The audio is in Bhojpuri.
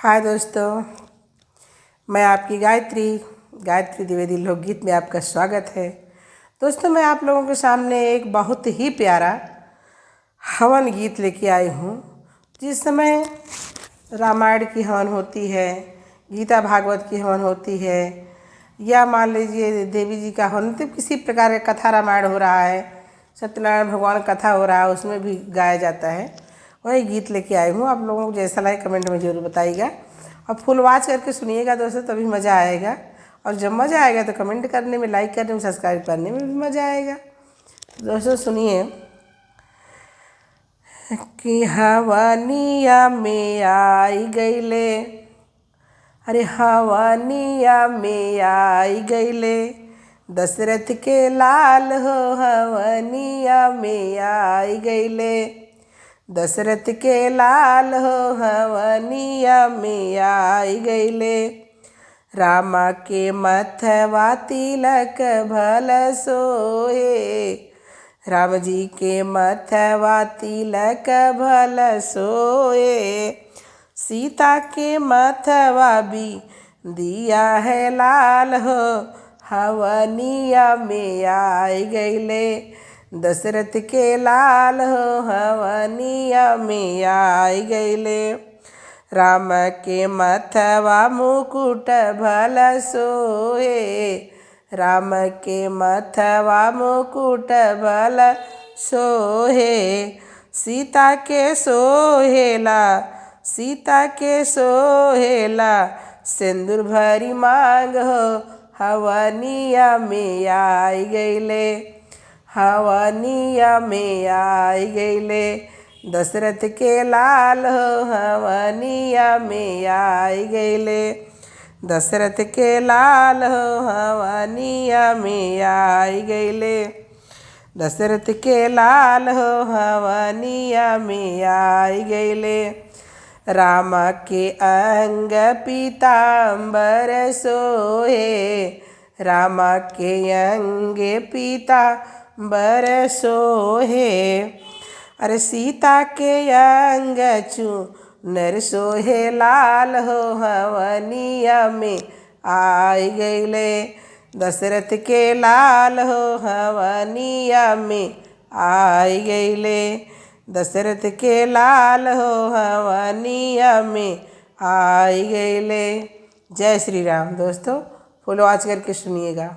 हाय दोस्तों, मैं आपकी गायत्री द्विवेदी लोकगीत में आपका स्वागत है। दोस्तों, मैं आप लोगों के सामने एक बहुत ही प्यारा हवन गीत लेके आई हूँ। जिस समय रामायण की हवन होती है, गीता भागवत की हवन होती है, या मान लीजिए देवी जी का हवन, तो किसी प्रकार का कथा रामायण हो रहा है, सत्यनारायण भगवान कथा हो रहा है, उसमें भी गाया जाता है। वही गीत लेके आई हूँ। आप लोगों को जैसा लगे कमेंट में ज़रूर बताइएगा और फुल वॉच करके सुनिएगा दोस्तों, तभी मज़ा आएगा। और जब मज़ा आएगा तो कमेंट करने में, लाइक करने में, सब्सक्राइब करने में भी मज़ा आएगा। दोस्तों सुनिए कि हवनिया में आई गईले, अरे हवनिया में आई गईले, दशरथ के लाल हो हवनिया में आई गईले, दशरथ के लाल हो हवनिया में आई गईले, रामा के मथवा तिलक भल सोहे, राम जी के मथवा तिलक भल सोए, सीता के मथवा भी दिया है लाल हो हवनिया में आई गईले, दशरथ के लाल हो हवनिया में आई गईले, राम के मथवा मुकुट भल सोहे, राम के मथवा मुकुट भल सोहे, सीता के सोहेला, सीता के सोहेला, सिंदूर भरी मांग हो हवनिया में आई गईले, हवनिया में आई गईले, दशरथ के लाल हो हवनिया में आई गईले, दशरथ के लाल हो हवनिया में आई गईले, दशरथ के लाल हो हवनिया में आई गईले, राम के अंग पीताम्बर सोहे, राम के अंग पीताम्बर सोहे, अरे सीता के अंग चूनर सोहे लाल हो हवनिया में आई गईले, दशरथ के लाल हो हवनिया में आई गईले, दशरथ के लाल हो हवनिया में आई गईले। जय श्री राम। दोस्तों फुल वॉच करके सुनिएगा।